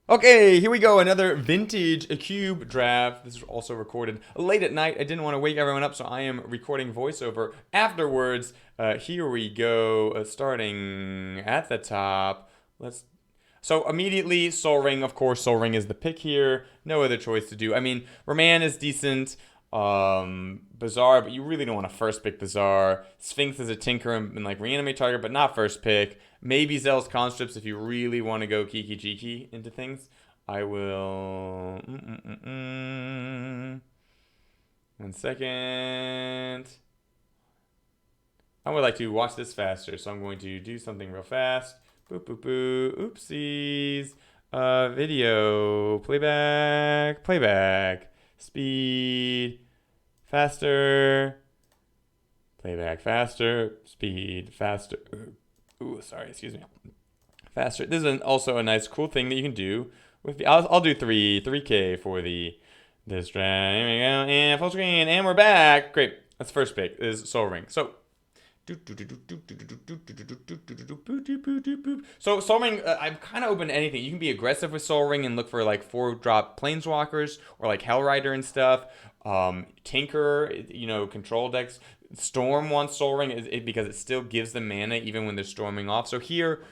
Okay, here we go. Another vintage cube draft. This is also recorded late at night. I didn't want to wake everyone up, so I am recording voiceover afterwards. Here we go. Starting at the top. Let's. So immediately, Soul Ring. Of course, Soul Ring is the pick here. No other choice to do. I mean, Raman is decent. Bazaar, but you really don't want to first pick Bazaar. Sphinx is a tinker and like reanimate target, but not first pick. Maybe Zell's Conscripts if you really want to go Kiki Jiki into things. I will. 1 second. I would like to watch this faster, so I'm going to do something real fast. Boop, boop, boop. Oopsies. Video. Playback. Speed. Faster. Playback faster. Speed. Faster. Ooh, sorry, excuse me. Faster. This is also a nice, cool thing that you can do. With the, I'll do 3K for this draft. Here we go, and full screen, and we're back. Great. That's first pick. Is Soul Ring. So Soul Ring, I'm kind of open to anything. You can be aggressive with Soul Ring and look for like 4-drop Planeswalkers or like Hellrider and stuff. Tinker, control decks. Storm wants Soul Ring because it still gives them mana even when they're storming off. So here,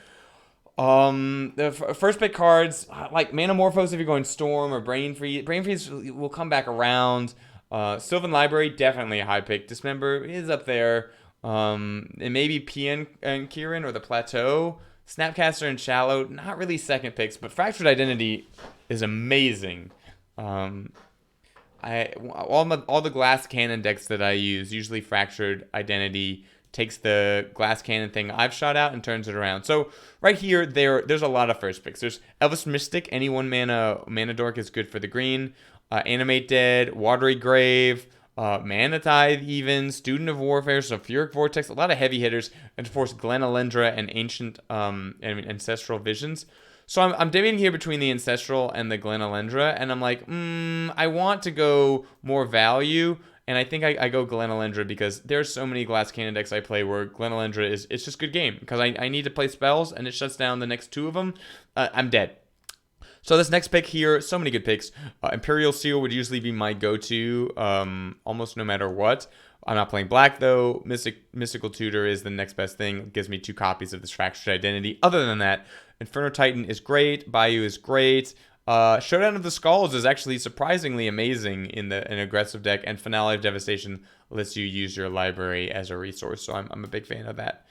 the first pick cards like Manamorphose if you're going Storm or Brain Freeze. Brain Freeze will come back around. Sylvan Library, definitely a high pick. Dismember is up there. And maybe Pian and Kieran or the Plateau. Snapcaster and Shallow, not really second picks, but Fractured Identity is amazing. All the Glass Cannon decks that I use, usually Fractured Identity takes the Glass Cannon thing I've shot out and turns it around. So right here, there's a lot of first picks. There's Elvis Mystic, any 1 mana dork is good for the green. Animate Dead, Watery Grave, Mana Tithe even, Student of Warfare, Sulfuric Vortex, a lot of heavy hitters, and of course Glen Elendra and Ancient and Ancestral Visions. So I'm debating here between the Ancestral and the Glen Elendra, and I'm like, I want to go more value, and I think I go Glen Elendra because there's so many Glass Cannon decks I play where Glen Elendra it's just good game, because I need to play spells, and it shuts down the next 2 of them, I'm dead. So this next pick here, so many good picks. Imperial Seal would usually be my go-to almost no matter what. I'm not playing black, though. Mystical Tutor is the next best thing. It gives me 2 copies of this Fractured Identity. Other than that, Inferno Titan is great. Bayou is great. Showdown of the Skulls is actually surprisingly amazing in an aggressive deck. And Finale of Devastation lets you use your library as a resource. So I'm a big fan of that.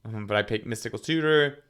But I picked Mystical Tutor.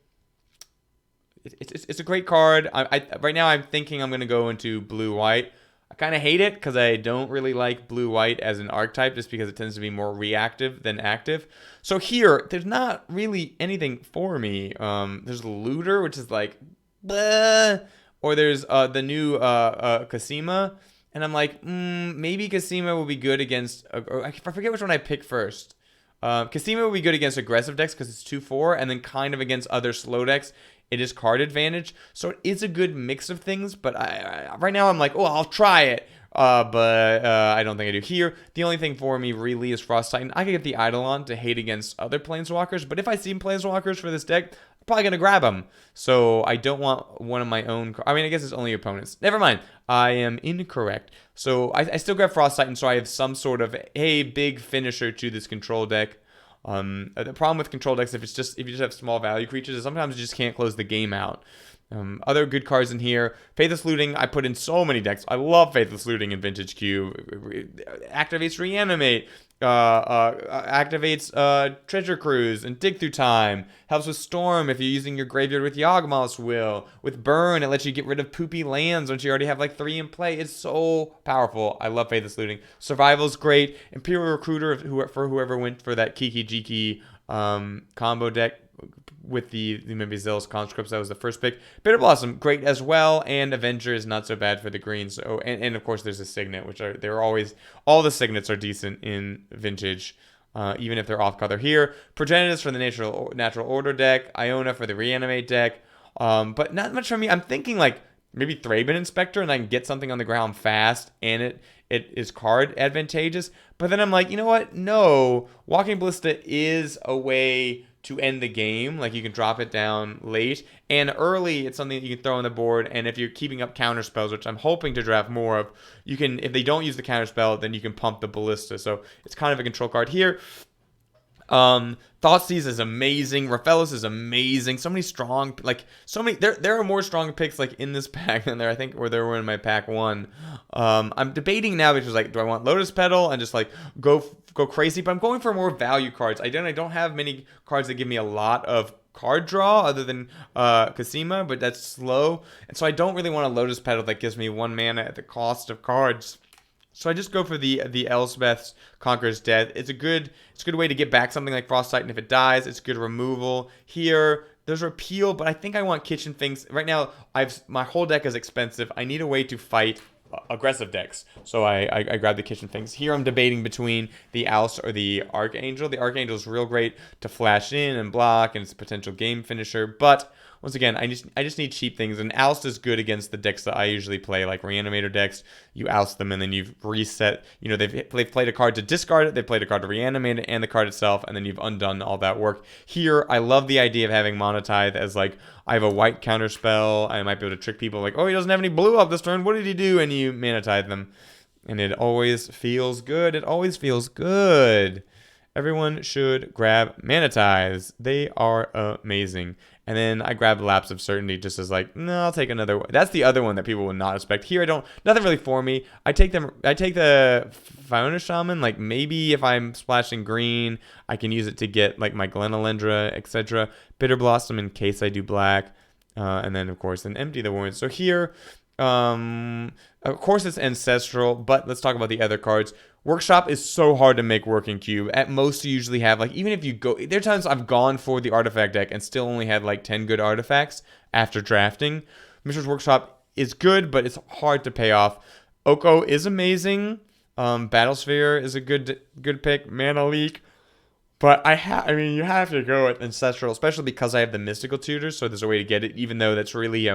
It's a great card. Right now I'm thinking I'm going to go into blue-white. I kind of hate it because I don't really like blue-white as an archetype just because it tends to be more reactive than active. So here, there's not really anything for me. There's Looter, which is like, bleh. Or there's the new Kasima. And I'm like, maybe Kasima will be good against, I forget which one I picked first. Kasima will be good against aggressive decks because it's 2/4, and then kind of against other slow decks. It is card advantage, so it is a good mix of things, but right now I'm like, I'll try it, but I don't think I do. Here, the only thing for me really is Frost Titan. I could get the Eidolon to hate against other Planeswalkers, but if I see Planeswalkers for this deck, I'm probably going to grab them, so I don't want one of my own. I mean, I guess it's only opponents. Never mind, I am incorrect. So I still grab Frost Titan, so I have some sort of, big finisher to this control deck. The problem with control decks, if you just have small value creatures, is sometimes you just can't close the game out. Other good cards in here. Faithless Looting, I put in so many decks. I love Faithless Looting in Vintage Cube. Activates Reanimate. Activates Treasure Cruise and Dig Through Time. Helps with Storm if you're using your graveyard with Yawgmoth's Will. With Burn, it lets you get rid of poopy lands once you already have like 3 in play. It's so powerful. I love Faithless Looting. Survival's great. Imperial Recruiter for whoever went for that Kiki Jiki combo deck with the maybe Zell's Conscripts. That was the first pick. Bitter Blossom, great as well, and Avenger is not so bad for the green. So and of course there's a Signet, which they're always, all the Signets are decent in Vintage, even if they're off color here. Progenitus for the Natural Order deck, Iona for the Reanimate deck, but not much for me. I'm thinking like maybe Thraben Inspector, and I can get something on the ground fast, and it is card advantageous. But then I'm like, you know what? No, Walking Ballista is a way to end the game. Like, you can drop it down late, and early it's something that you can throw on the board. And if you're keeping up counter spells, which I'm hoping to draft more of, you can, if they don't use the counter spell, then you can pump the Ballista. So it's kind of a control card here. Thoughtseize is amazing. Raphaelis is amazing. So many strong, like, so many. There are more strong picks like in this pack than there, I think, or there were in my pack one. I'm debating now because, like, do I want Lotus Petal and just like go crazy? But I'm going for more value cards. I don't have many cards that give me a lot of card draw other than Kasima, but that's slow, and so I don't really want a Lotus Petal that gives me 1 mana at the cost of cards. So I just go for the Elspeth's Conqueror's Death. It's a good way to get back something like Frost Titan if it dies. It's good removal. Here, there's Repeal, but I think I want Kitchen Finks. Right now, my whole deck is expensive. I need a way to fight aggressive decks. So I grab the Kitchen Finks. Here I'm debating between the Oust or the Archangel. The Archangel is real great to flash in and block, and it's a potential game finisher, but once again, I just need cheap things, and Oust is good against the decks that I usually play, like Reanimator decks. You oust them, and then you've reset. You know, they've played a card to discard it, they've played a card to reanimate it, and the card itself, and then you've undone all that work. Here, I love the idea of having Monotithe as, like, I have a white counter spell. I might be able to trick people, like, oh, he doesn't have any blue up this turn. What did he do? And you Monotithe them, and it always feels good. It always feels good. Everyone should grab Manatize. They are amazing. And then I grab Lapse of Certainty just as, like, no, I'll take another one. That's the other one that people would not expect. Here, nothing really for me. I take the Fiona Shaman. Like, maybe if I'm splashing green, I can use it to get, like, my Glenalendra, etc. Bitter Blossom in case I do black. And then, of course, empty the warrant. So here, of course, it's Ancestral, but let's talk about the other cards. Workshop is so hard to make work in Cube. At most, you usually have, like, even if you go, there are times I've gone for the artifact deck and still only had like 10 good artifacts after drafting. Mishra's Workshop is good, but it's hard to pay off. Oko is amazing. Battlesphere is a good pick. Mana Leak. But I mean, you have to go with Ancestral, especially because I have the Mystical Tutors, so there's a way to get it, even though that's really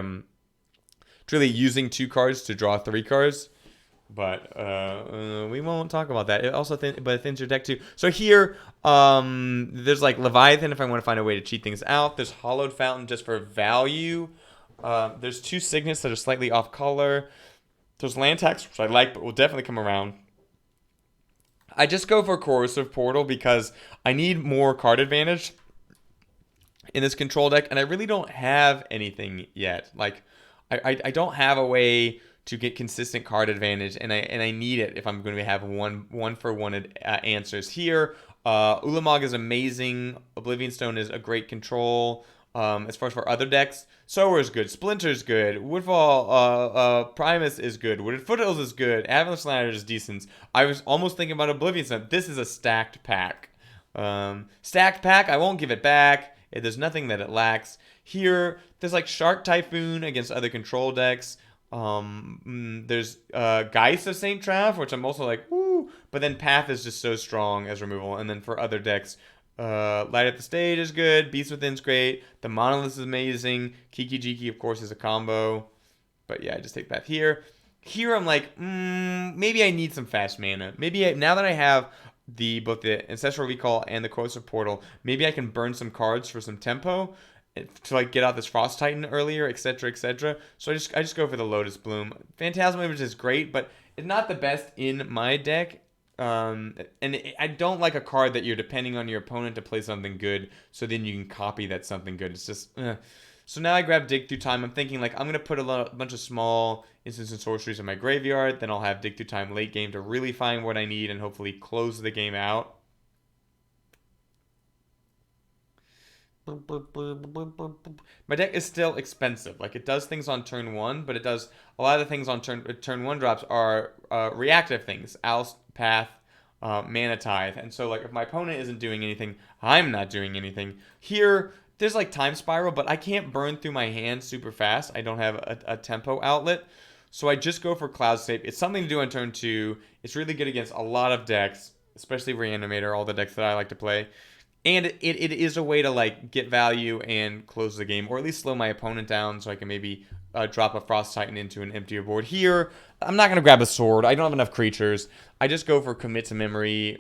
using 2 cards to draw 3 cards. But we won't talk about that. It also but it thins your deck too. So here, there's like Leviathan if I want to find a way to cheat things out. There's Hollowed Fountain just for value. There's 2 Signets that are slightly off color. There's Land Tax, which I like, but will definitely come around. I just go for Corrosive Portal because I need more card advantage in this control deck, and I really don't have anything yet. Like, I don't have a way to get consistent card advantage, and I need it if I'm going to have one for one answers here. Ulamog is amazing. Oblivion Stone is a great control. As far as for other decks, Sower is good. Splinter's good. Woodfall, Primus is good. Wooded Foothills is good. Avalanche Ladder is decent. I was almost thinking about Oblivion Stone. This is a stacked pack. Stacked pack. I won't give it back. There's nothing that it lacks. Here, there's like Shark Typhoon against other control decks. There's Geist of St. Trav, which I'm also like, woo. But then Path is just so strong as removal. And then for other decks, Light Up the Stage is good. Beast Within's great. The Monolith is amazing. Kiki Jiki, of course, is a combo. But yeah, I just take Path here. Here I'm like, maybe I need some fast mana. Now that I have both the Ancestral Recall and the Corrosive Portal, maybe I can burn some cards for some tempo to like get out this Frost Titan earlier, etc., etc. So I just go for the Lotus Bloom. Phantasmal Image is great, but it's not the best in my deck. And I don't like a card that you're depending on your opponent to play something good, so then you can copy that something good. It's just, So now I grab Dig Through Time. I'm thinking like I'm gonna put a bunch of small instants and sorceries in my graveyard. Then I'll have Dig Through Time late game to really find what I need and hopefully close the game out. My deck is still expensive. Like, it does things on turn 1, but it does a lot of the things on turn 1 drops are reactive things. Oust, Path, Mana Tithe. And so, like, if my opponent isn't doing anything, I'm not doing anything. Here, there's like Time Spiral, but I can't burn through my hand super fast. I don't have a tempo outlet. So I just go for Cloudscape. It's something to do on turn 2. It's really good against a lot of decks, especially Reanimator, all the decks that I like to play. And it is a way to like get value and close the game, or at least slow my opponent down, so I can maybe drop a Frost Titan into an emptier board. Here, I'm not gonna grab a sword. I don't have enough creatures. I just go for commit to memory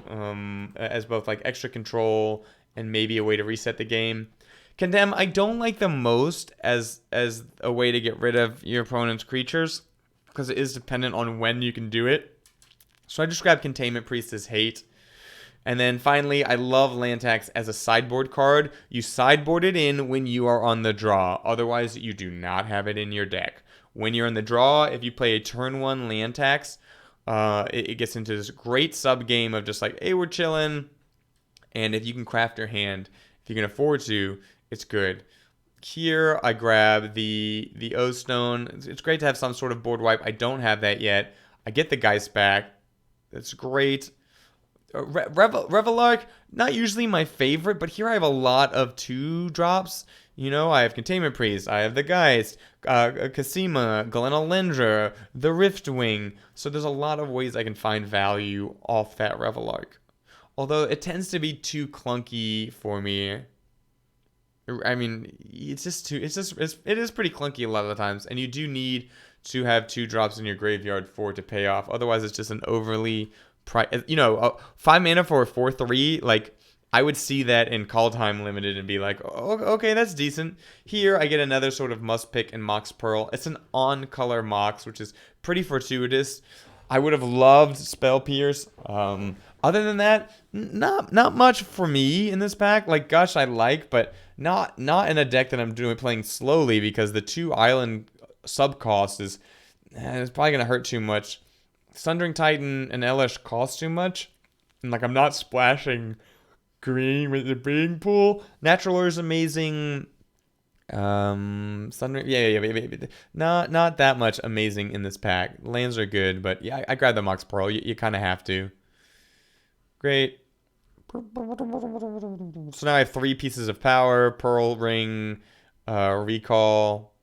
as both like extra control and maybe a way to reset the game. Condemn, I don't like the most as a way to get rid of your opponent's creatures, because it is dependent on when you can do it. So I just grab Containment Priest as hate. And then finally, I love land tax as a sideboard card. You sideboard it in when you are on the draw. Otherwise, you do not have it in your deck. When you're in the draw, if you play a turn 1 land tax, it gets into this great sub game of just like, hey, we're chilling. And if you can craft your hand, if you can afford to, it's good. Here, I grab the O Stone. It's great to have some sort of board wipe. I don't have that yet. I get the Geist back. That's great. Revelark, not usually my favorite, but here I have a lot of 2-drops. You know, I have Containment Priest, I have the Geist, Kasima, Glenalendra, the Riftwing. So there's a lot of ways I can find value off that Revelark. Although it tends to be too clunky for me. I mean, it is pretty clunky a lot of the times, and you do need to have 2-drops in your graveyard for it to pay off. Otherwise, it's just an overly 5 mana for a 4/3, like I would see that in Call Time Limited and be like, oh, okay, that's decent. Here I get another sort of must pick in Mox Pearl. It's an on color Mox, which is pretty fortuitous. I would have loved Spell Pierce. Other than that, not much for me in this pack. Like Gush I like, but not in a deck that I'm playing slowly, because the 2 island sub cost is it's probably gonna hurt too much. Sundering Titan and Elish cost too much. And like I'm not splashing green with the breeding pool. Natural Lure is amazing. Sundering, yeah. Not that much amazing in this pack. Lands are good, but yeah, I grab the Mox Pearl. You kind of have to. Great. So now I have 3 pieces of power, Pearl Ring, Recall.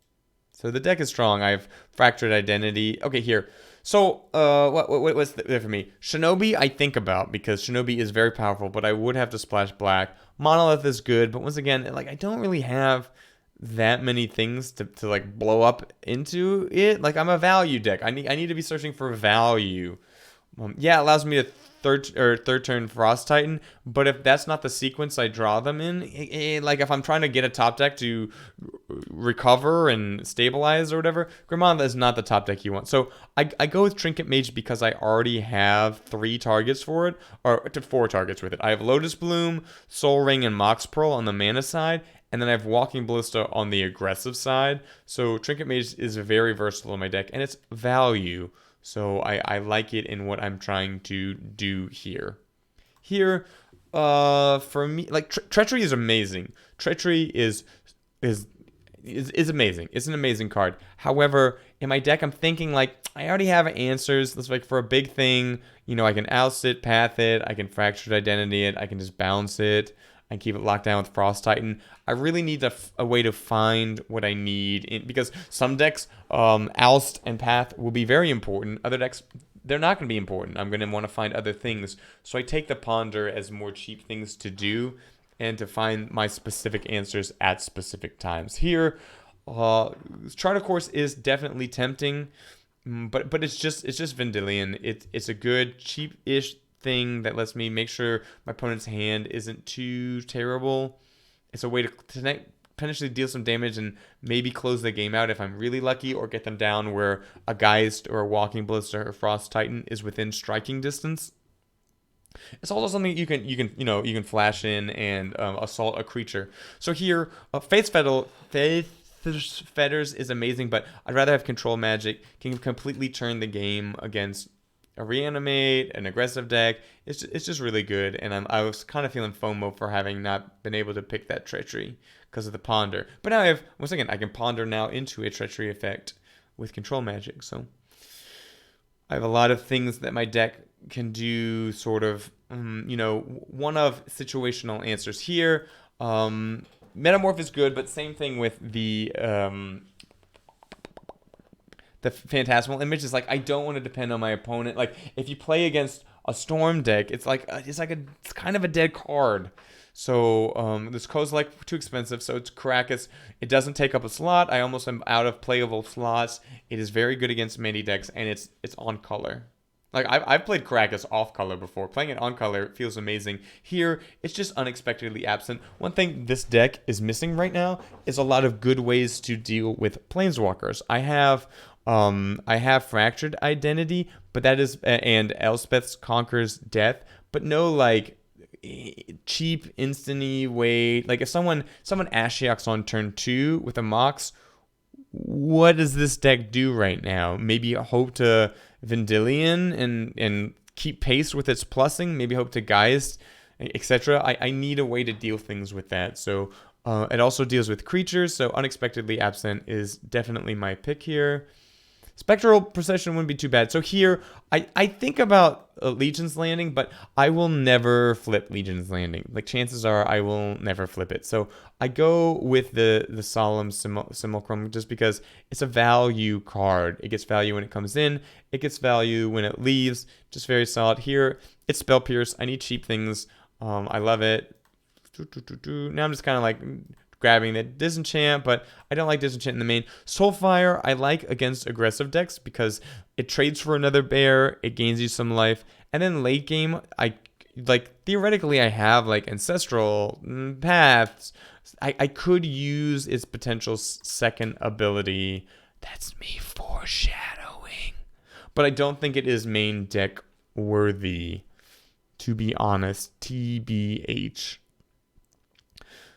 So the deck is strong. I have Fractured Identity. Okay, here. So, what's there for me? Shinobi, I think about, because Shinobi is very powerful, but I would have to splash black. Monolith is good, but once again, like I don't really have that many things to like blow up into it. Like I'm a value deck. I need to be searching for value. Yeah, it allows me to third turn Frost Titan, but if that's not the sequence I draw them in, like if I'm trying to get a top deck to recover and stabilize or whatever, Grimmonda is not the top deck you want. So I go with Trinket Mage because I already have 3 targets for it, or 4 targets with it. I have Lotus Bloom, Soul Ring, and Mox Pearl on the mana side, and then I have Walking Ballista on the aggressive side. So Trinket Mage is very versatile in my deck, and it's value. So I like it in what I'm trying to do here. Here, for me, like Treachery is amazing. Treachery is amazing. It's an amazing card. However, in my deck, I'm thinking like I already have answers. Let's like for a big thing, you know, I can oust it, path it, I can Fractured Identity it, I can just bounce it. I keep it locked down with Frost Titan. I really need a way to find what I need, because some decks, Oust and Path will be very important. Other decks, they're not going to be important. I'm going to want to find other things. So I take the Ponder as more cheap things to do and to find my specific answers at specific times. Here, Charter Course is definitely tempting, but it's just Vendilion. It's a good, cheap-ish thing that lets me make sure my opponent's hand isn't too terrible. It's a way to potentially deal some damage and maybe close the game out if I'm really lucky, or get them down where a Geist or a Walking Ballista or Frost Titan is within striking distance. It's also something you can flash in and assault a creature. So here, Faith's Fetters is amazing, but I'd rather have Control Magic. Can completely turn the game against a Reanimate, an aggressive deck. It's just really good, and I was kind of feeling FOMO for having not been able to pick that Treachery because of the Ponder. But now once again, I can Ponder now into a Treachery effect with Control Magic. So I have a lot of things that my deck can do, sort of, one of situational answers here. Metamorph is good, but same thing with the Phantasmal Image is like, I don't want to depend on my opponent. Like if you play against a Storm deck, it's kind of a dead card. So this code's like too expensive, so it's Caracas. It doesn't take up a slot. I almost am out of playable slots. It is very good against many decks, and it's on color. Like I've played Caracas off color before. Playing it on color feels amazing. Here, it's just unexpectedly absent. One thing this deck is missing right now is a lot of good ways to deal with planeswalkers. I have Fractured Identity, but that is and Elspeth's Conquers Death, but no like cheap instant way. Like if someone Ashiok's on turn 2 with a Mox, what does this deck do right now? Maybe hope to Vendilion and keep pace with its plussing. Maybe hope to Geist, etc. I need a way to deal things with that. So it also deals with creatures. So Unexpectedly Absent is definitely my pick here. Spectral Procession wouldn't be too bad. So here, I think about Legion's Landing, but I will never flip Legion's Landing. Like, chances are I will never flip it. So I go with the Solemn Simulacrum just because it's a value card. It gets value when it comes in. It gets value when it leaves. Just very solid. Here, it's Spell Pierce. I need cheap things. I love it. Now I'm just kind of like grabbing the Disenchant, but I don't like Disenchant in the main. Soulfire I like against aggressive decks because it trades for another bear, it gains you some life, and then late game, theoretically I have like Ancestral Paths. I could use its potential second ability. That's me foreshadowing. But I don't think it is main deck worthy, to be honest. TBH.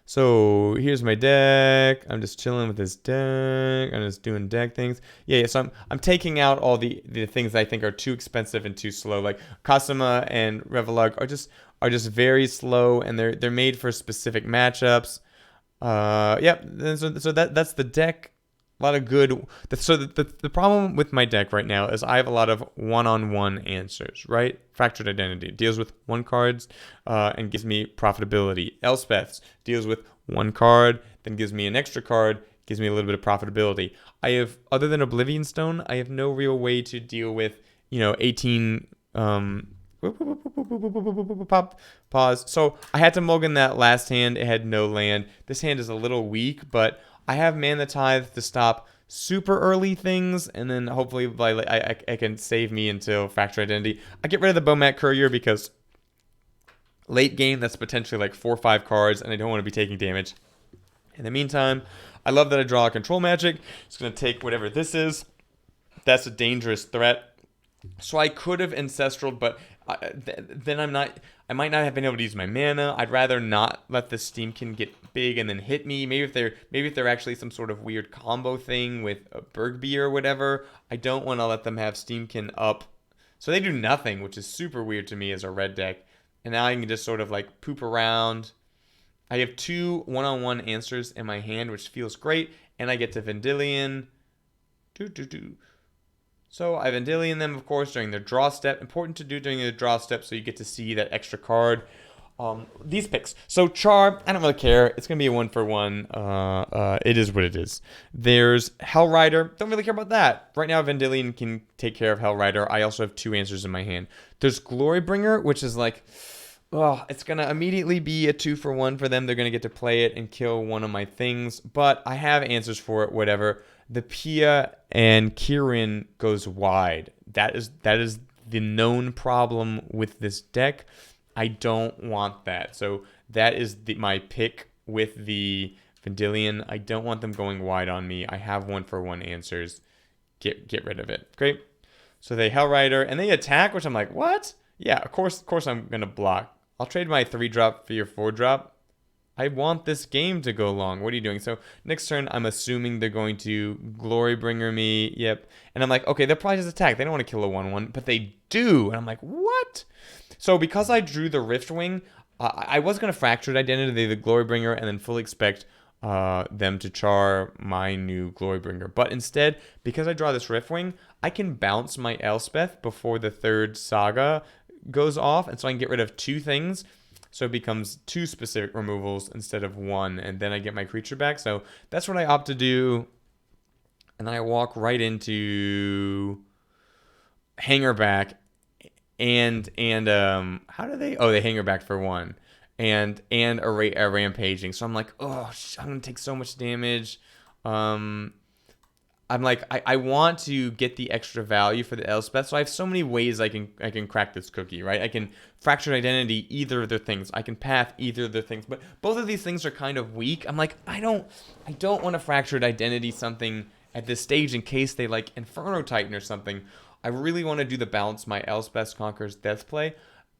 So here's my deck. I'm just chilling with this deck. I'm just doing deck things. Yeah. So I'm taking out all the things that I think are too expensive and too slow. Like Kasama and Revelag are just very slow, and they're made for specific matchups. Yep. So that's the deck. A lot of good. So the problem with my deck right now is I have a lot of one-on-one answers, right? Fractured Identity deals with one cards and gives me profitability. Elspeth's deals with one card, then gives me an extra card, gives me a little bit of profitability. I have, other than Oblivion Stone, I have no real way to deal with, 18 pause. So I had to mulligan that last hand. It had no land. This hand is a little weak, but I have Mana Tithe to stop super early things, and then hopefully I can save me until Fractured Identity. I get rid of the Bomat Courier because late game, that's potentially like 4 or 5 cards, and I don't want to be taking damage. In the meantime, I love that I draw a control magic. It's going to take whatever this is. That's a dangerous threat. So I could have Ancestraled, but then I might not have been able to use my mana. I'd rather not let the Steamkin get big and then hit me. Maybe if they're actually some sort of weird combo thing with a Bergby or whatever, I don't want to let them have Steamkin up. So they do nothing, which is super weird to me as a red deck. And now I can just sort of like poop around. I have 2 one-on-one answers in my hand, which feels great, and I get to Vendilion. So I Vendilion them, of course, during their draw step. Important to do during the draw step so you get to see that extra card. These picks. So Char, I don't really care. It's going to be a 1-for-1. It is what it is. There's Hellrider. Don't really care about that. Right now, Vendilion can take care of Hellrider. I also have 2 answers in my hand. There's Glorybringer, which is like, it's going to immediately be a 2-for-1 for them. They're going to get to play it and kill one of my things. But I have answers for it, whatever. The Pia and Kirin goes wide. That is the known problem with this deck. I don't want that. So that is my pick with the Vendilion. I don't want them going wide on me. I have 1-for-1 answers. Get rid of it. Great. So they Hellrider and they attack, which I'm like, what? Yeah, of course I'm gonna block. I'll trade my 3-drop for your 4-drop. I want this game to go long. What are you doing? So next turn, I'm assuming they're going to Glorybringer me. Yep. And I'm like, okay, they'll probably just attack. They don't want to kill a 1-1, but they do. And I'm like, what? So because I drew the Riftwing, I was going to Fractured Identity, the Glorybringer, and then fully expect them to char my new Glorybringer. But instead, because I draw this Riftwing, I can bounce my Elspeth before the 3rd Saga goes off. And so I can get rid of 2 things. So it becomes 2 specific removals instead of 1, and then I get my creature back. So that's what I opt to do. And then I walk right into Hangerback and how do they? Oh, they Hangerback for 1. and a rampaging. So I'm like, oh, I'm gonna take so much damage. I'm like, I want to get the extra value for the Elspeth, so I have so many ways I can crack this cookie, right? I can Fractured Identity either of their things. I can Path either of their things, but both of these things are kind of weak. I'm like, I don't want to Fractured Identity something at this stage in case they like Inferno Titan or something. I really want to do the balance my Elspeth Conqueror's Death play.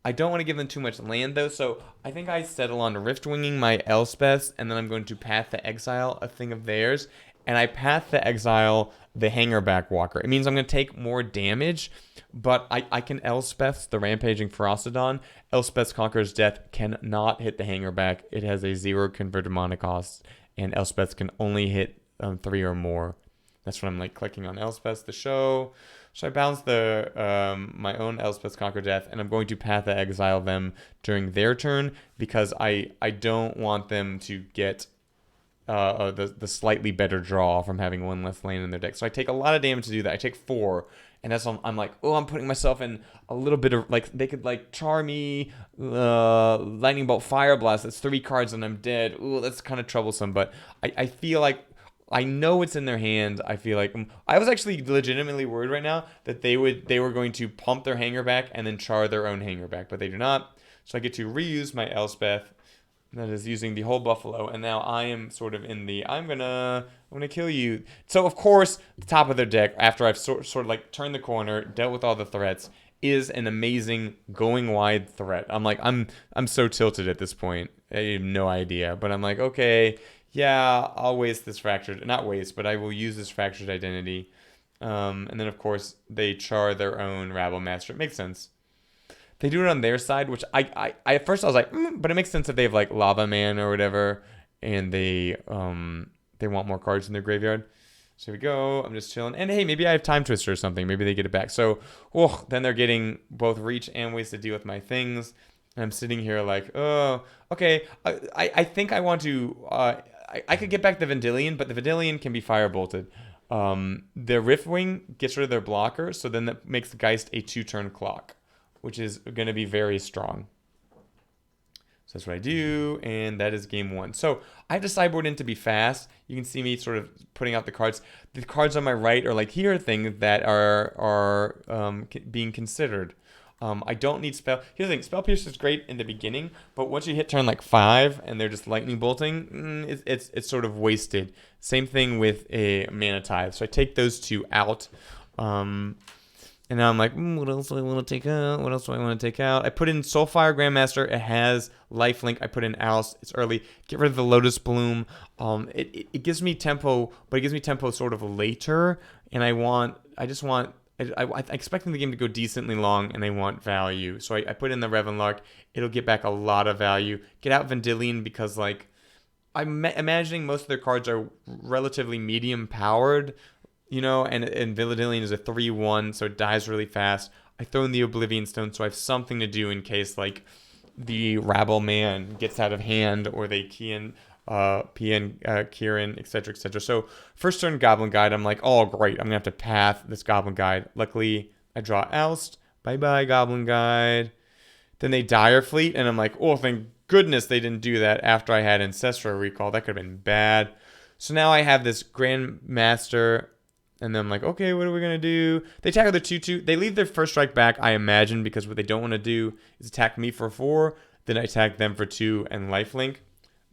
I don't want to give them too much land though, so I think I settle on Riftwinging my Elspeths, and then I'm going to Path to Exile a thing of theirs, and I Path to Exile the Hangerback Walker. It means I'm going to take more damage, but I can Elspeth the Rampaging Ferocidon. Elspeth's Conqueror's Death cannot hit the Hangerback. It has a 0 converted mana cost, and Elspeth can only hit 3 or more. That's what I'm like clicking on Elspeth to show. So I balance the my own Elspeth's Conquer Death, and I'm going to Path to Exile them during their turn because I don't want them to get the slightly better draw from having one less land in their deck. So I take a lot of damage to do that. I take 4, and that's when I'm like, oh, I'm putting myself in a little bit of like they could like Char me, Lightning Bolt, Fire Blast. That's 3 cards and I'm dead. Ooh, that's kind of troublesome. But I feel like I know it's in their hand. I feel like I was actually legitimately worried right now that they were going to pump their Hangerback and then Char their own Hangerback, but they do not. So I get to reuse my Elspeth. That is using the whole Buffalo, and now I am sort of in the I'm gonna kill you. So of course, the top of their deck, after I've sort of like turned the corner, dealt with all the threats, is an amazing going wide threat. I'm like I'm so tilted at this point. I have no idea, but I'm like, okay, yeah, I'll waste this not waste, but I will use this Fractured Identity. And then of course they Char their own Rabble Master. It makes sense. They do it on their side, which I at first I was like, but it makes sense if they have like Lava Man or whatever, and they want more cards in their graveyard. So here we go. I'm just chilling, and hey, maybe I have Time Twister or something. Maybe they get it back. So, then they're getting both reach and ways to deal with my things. And I'm sitting here like, oh, okay. I think I want to. I could get back the Vendilion, but the Vendilion can be fire bolted. The Riftwing gets rid of their blocker, so then that makes Geist a 2-turn clock, which is going to be very strong. So that's what I do, and that is game 1. So I have to sideboard in to be fast. You can see me sort of putting out the cards. The cards on my right are like here are things that are being considered. I don't need Spell. Here's the thing. Spell Pierce is great in the beginning, but once you hit turn like 5 and they're just lightning bolting, it's sort of wasted. Same thing with a Mana Tithe. So I take those 2 out. And now I'm like, what else do I want to take out? What else do I want to take out? I put in Soulfire Grandmaster. It has lifelink. I put in Alice. It's early. Get rid of the Lotus Bloom. It gives me tempo, but it gives me tempo sort of later. And I expecting the game to go decently long, and I want value. So I put in the Revenlark. It'll get back a lot of value. Get out Vendilion because like I'm imagining most of their cards are relatively medium powered. And Vendilion is a 3/1, so it dies really fast. I throw in the Oblivion Stone, so I have something to do in case, like, the Rabble Man gets out of hand, or they key in Kieran, etc., etc. So, first turn Goblin Guide, I'm like, oh, great, I'm going to have to Path this Goblin Guide. Luckily, I draw Oust. Bye-bye, Goblin Guide. Then they Dire Fleet, and I'm like, oh, thank goodness they didn't do that after I had Ancestral Recall. That could have been bad. So now I have this Grandmaster. And then I'm like, okay, what are we going to do? They tackle the 2/2. They leave their first strike back, I imagine, because what they don't want to do is attack me for 4. Then I attack them for 2 and lifelink.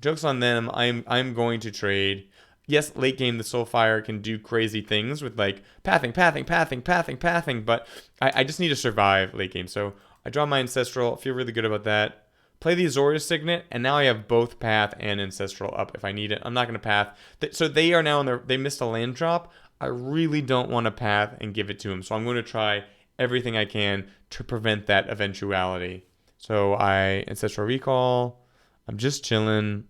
Joke's on them. I'm going to trade. Yes, late game, the Soulfire can do crazy things with like pathing. But I just need to survive late game. So I draw my Ancestral. Feel really good about that. Play the Azorius Signet, and now I have both Path and Ancestral up if I need it. I'm not going to Path. So they are now they missed a land drop. I really don't want to Path and give it to him. So I'm going to try everything I can to prevent that eventuality. So I Ancestral Recall. I'm just chilling.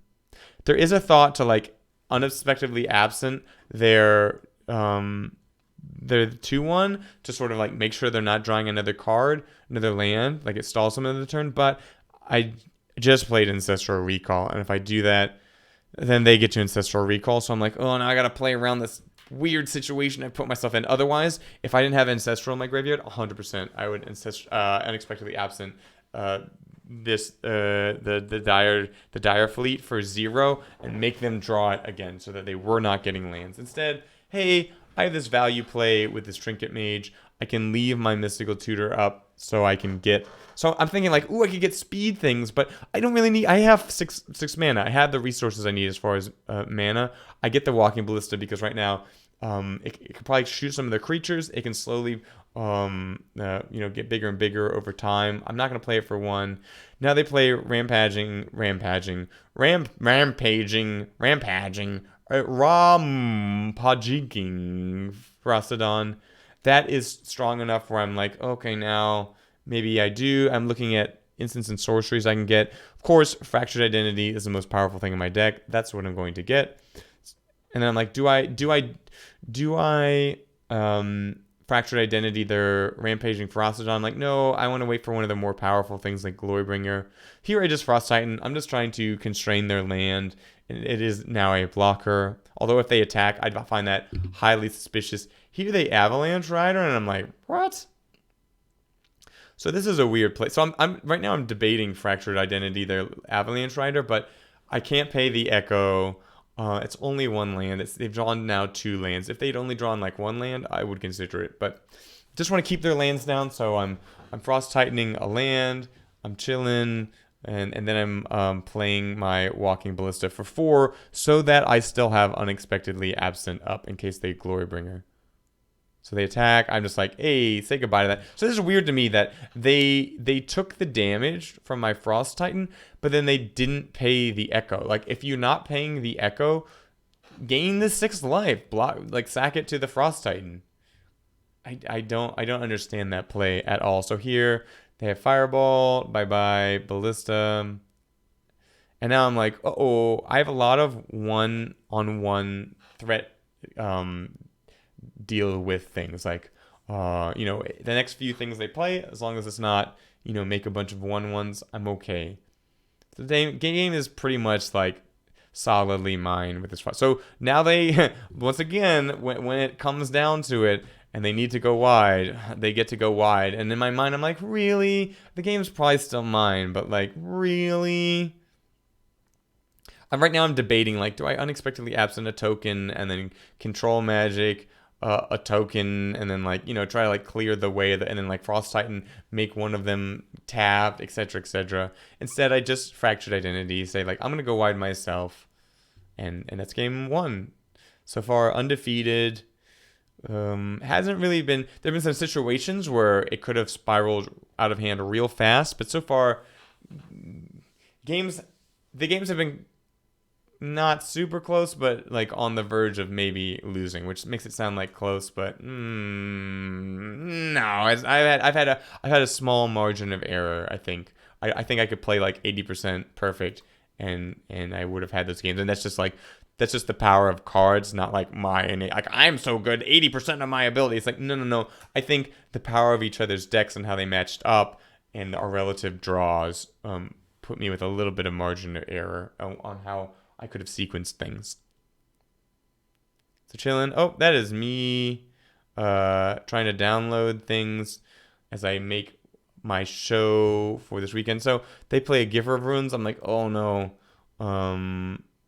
There is a thought to like unexpectedly absent their 2/1 to sort of like make sure they're not drawing another card, another land, like it stalls them another turn. But I just played Ancestral Recall, and if I do that, then they get to Ancestral Recall. So I'm like, oh, now I got to play around this weird situation I put myself in. Otherwise, if I didn't have Ancestral in my graveyard, 100% I would unexpectedly absent this the dire fleet for 0 and make them draw it again so that they were not getting lands. Instead, hey, I have this value play with this Trinket Mage. I can leave my Mystical Tutor up so I can get. So I'm thinking like, ooh, I could get speed things, but I don't really need. I have six mana. I have the resources I need as far as mana. I get the Walking Ballista because right now, it can probably shoot some of the creatures. It can slowly, get bigger and bigger over time. I'm not gonna play it for 1. Now they play rampaging, rampaging Frostodon. That is strong enough where I'm like, okay, now maybe I do. I'm looking at instants and sorceries I can get. Of course, Fractured Identity is the most powerful thing in my deck. That's what I'm going to get. And then I'm like, do I Fractured Identity their Rampaging Frostodon? Like, no, I want to wait for one of the more powerful things like Glorybringer. Here I just Frost Titan. I'm just trying to constrain their land. It is now a blocker. Although if they attack, I'd find that highly suspicious. Here they Avalanche Rider, and I'm like, what? So this is a weird play. So I'm right now I'm debating Fractured Identity, their Avalanche Rider, but I can't pay the Echo. It's only 1 land. They've drawn now 2 lands. If they'd only drawn like 1 land, I would consider it. But just want to keep their lands down, so I'm Frost Titaning a land. I'm chilling. And then I'm playing my Walking Ballista for 4 so that I still have Unexpectedly Absent up in case they Glorybringer. So they attack. I'm just like, hey, say goodbye to that. So this is weird to me that they took the damage from my Frost Titan, but then they didn't pay the Echo. Like, if you're not paying the Echo, gain the 6th life. Sack it to the Frost Titan. I don't understand that play at all. So here they have Fireball, bye Ballista, and now I'm like, I have a lot of 1-on-1 threat deal with things like the next few things they play, as long as it's not make a bunch of 1/1s, I'm okay. The game is pretty much like solidly mine with this. So now they once again when it comes down to it and they need to go wide, they get to go wide. And in my mind, I'm like, really? The game's probably still mine, but like, really? Right now I'm debating, like, do I Unexpectedly Absent a token and then Control Magic a token and then try to like clear the way and then like Frost Titan make one of them tapped, etc., etc. Instead, I just Fractured Identity, say like, I'm gonna go wide myself, and that's game 1 so far. Undefeated. Hasn't really been. There've been some situations where it could have spiraled out of hand real fast, but so far the games have been not super close, but like on the verge of maybe losing, which makes it sound like close, but no. I've had a small margin of error. I think I think I could play like 80% perfect, and I would have had those games, and that's just the power of cards, not like I'm so good, 80% of my ability. It's like, no. I think the power of each other's decks and how they matched up and our relative draws put me with a little bit of margin of error on how I could have sequenced things. So chilling. Oh, that is me trying to download things as I make my show for this weekend. So they play a Giver of Runes. I'm like, oh no.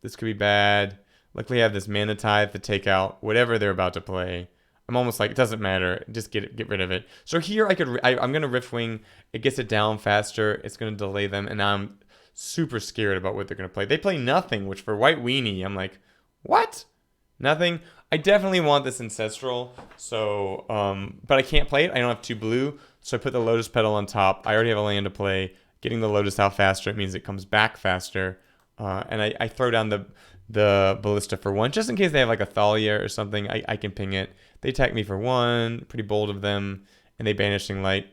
This could be bad. Luckily, I have this Mana Tithe to take out whatever they're about to play. I'm almost like, it doesn't matter. Just get rid of it. So here I'm going to Riftwing. It gets it down faster. It's going to delay them. And now I'm super scared about what they're going to play. They play nothing, which for White Weenie, I'm like, what? Nothing? I definitely want this Ancestral. So, but I can't play it. I don't have 2 blue. So I put the Lotus Petal on top. I already have a land to play. Getting the Lotus out faster, it means it comes back faster. And I throw down the Ballista for 1, just in case they have like a Thalia or something. I can ping it. They attack me for 1, pretty bold of them, and they Banishing Light.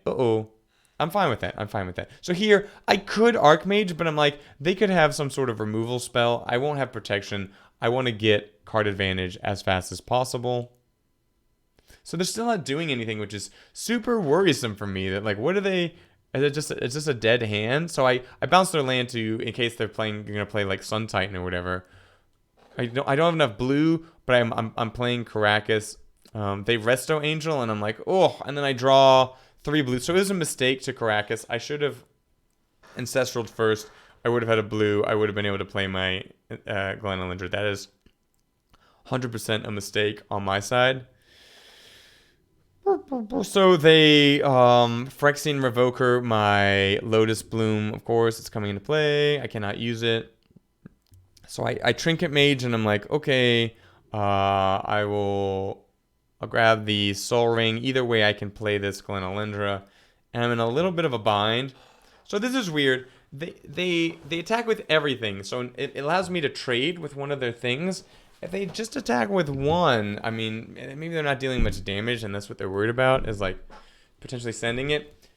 I'm fine with that. So here, I could Archmage, but I'm like, they could have some sort of removal spell. I won't have protection. I want to get card advantage as fast as possible. So they're still not doing anything, which is super worrisome for me. That like, what are they? It's just a dead hand. So I bounce their land to, in case they're gonna play like Sun Titan or whatever. I don't have enough blue, but I'm playing Caracas. They Resto Angel, and I'm like, and then I draw 3 blue. So it was a mistake to Caracas. I should have Ancestraled first, I would have had a blue. I would have been able to play my Glen Elendra. That is 100% a mistake on my side. So they Phyrexian Revoker my Lotus Bloom, of course, it's coming into play. I cannot use it. So I Trinket Mage and I'm like, okay, I'll grab the Soul Ring. Either way I can play this Glen Elendra. And I'm in a little bit of a bind. So this is weird. They attack with everything. So it allows me to trade with one of their things. If they just attack with one, I mean, maybe they're not dealing much damage, and that's what they're worried about, is like potentially sending it.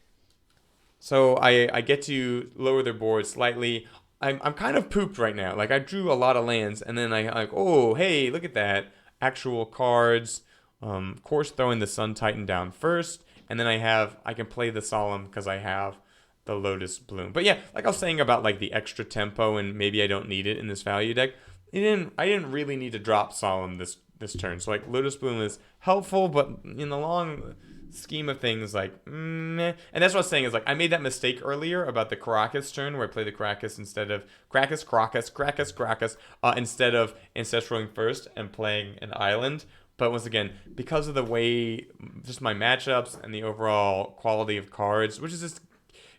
So I get to lower their board slightly. I'm kind of pooped right now. Like I drew a lot of lands, and then I like, oh hey, look at that, actual cards. Of course, throwing the Sun Titan down first, and then I can play the Solemn because I have the Lotus Bloom. But yeah, like I was saying about like the extra tempo, and maybe I don't need it in this value deck. I didn't really need to drop Solemn this turn. So like Lotus Bloom is helpful, but in the long scheme of things, like meh. And that's what I was saying is like I made that mistake earlier about the Karakas turn where I played the Karakas instead of Karakas instead of Ancestraling first and playing an island. But once again, because of the way just my matchups and the overall quality of cards, which is just